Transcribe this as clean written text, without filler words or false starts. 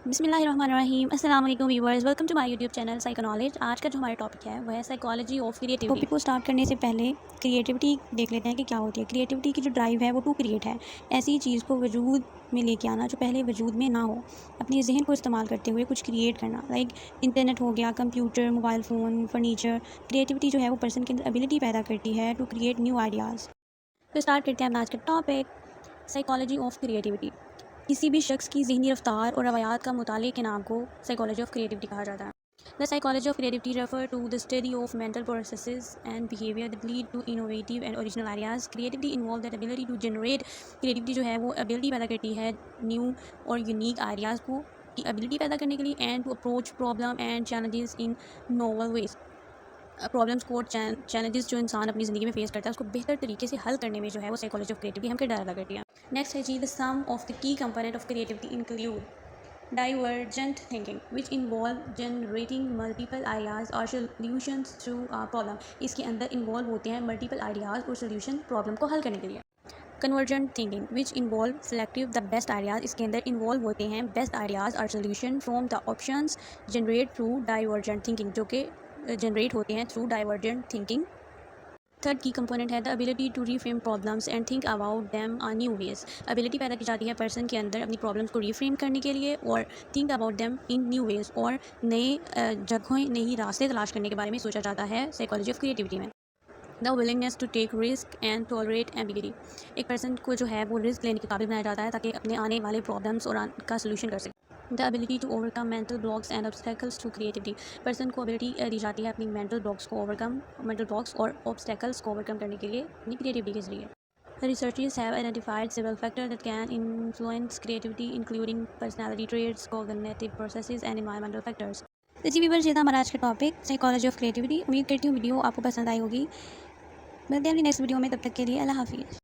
بسم اللہ الرحمن الرحیم. السلام علیکم viewers, welcome to my YouTube channel psychonology. آج کا جو ہمارا ٹاپک ہے وہ ہے سائیکالوجی آف کریٹیوٹی. ٹاپک کو اسٹارٹ کرنے سے پہلے کریٹیوٹی دیکھ لیتے ہیں کہ کیا ہوتی ہے. کریٹیوٹی کی جو ڈرائیو ہے وہ ٹو کریٹ ہے. ایسی چیز کو وجود میں لے کے آنا جو پہلے وجود میں نہ ہو، اپنے ذہن کو استعمال کرتے ہوئے کچھ کریٹ کرنا. لائک انٹرنیٹ ہو گیا، computer, mobile phone, furniture. Creativity جو ہے وہ پرسن کے اندر ایبلٹی پیدا کرتی ہے ٹو کریٹ نیو آئیڈیاز. تو اسٹارٹ کرتے ہیں آج کا ٹاپک، سائیکالوجی آف کریٹیوٹی. کسی بھی شخص کی ذہنی رفتار اور روایات کا مطالعے کے نام کو سائیکالوجی آف کریٹیوٹی کہا جاتا ہے. The psychology of creativity refer to the study of mental processes and behavior that lead to innovative and original ideas. Creativity involve that ability to generate. Creativity جو ہے وہ ability پیدا کرتی ہے new اور unique ideas کو کی ability پیدا کرنے کے لیے and to approach problem and challenges in novel ways. Problems کو چیلنجز جو انسان اپنی زندگی میں فیس کرتا ہے اس کو بہتر طریقے سے حل کرنے میں جو ہے وہ سائیکالوجی آف کریٹیوٹی ہم کردار ادا کرتی ہے. نیکسٹ ہے جی the sum of the key component of creativity include divergent thinking which involve generating multiple ideas or solutions to a problem. اس کے اندر انوالو ہوتے ہیں ملٹیپل آئیڈیاز اور سولوشن پرابلم کو حل کرنے کے لیے. Convergent thinking which involve selective the best ideas. اس کے اندر انوالو ہوتے ہیں بیسٹ آئیڈیاز اور solution from the options generate through divergent thinking, جو کہ جنریٹ ہوتے ہیں through divergent thinking. Third key component ہے the ability to reframe problems and think about them on new ways. Ability پیدا کی جاتی ہے پرسن کے اندر اپنی پرابلمس کو ریفریم کرنے کے لیے اور think about them in new ways, اور نئے جگہیں نئی راستے تلاش کرنے کے بارے میں سوچا جاتا ہے سائیکالوجی آف کریٹیوٹی میں. The willingness to take risk and tolerate ambiguity. ایک پرسن کو جو ہے وہ رسک لینے کے قابل بنایا جاتا ہے تاکہ اپنے آنے والے پرابلمس اور کا سولوشن کر سکے. The ability to overcome mental blocks and obstacles to creativity. Person کو ابیلٹی دی جاتی ہے اپنی مینٹل بلاکس اور obstacles کو اوور کم کرنے کے لیے اپنی کریٹیوٹی کے ذریعے. Researchers have identified several factors that can influence creativity, including personality traits, cognitive processes, and environmental factors. تو جی ویورز، یہ تھا ہمارا آج کا ٹاپک سائیکالوجی آف کریٹیوٹی. امید کرتی ہوں ویڈیو آپ کو پسند آئی ہوگی. ملتے ہیں اپنی نیکسٹ ویڈیو میں، تب تک کے لیے اللہ حافظ.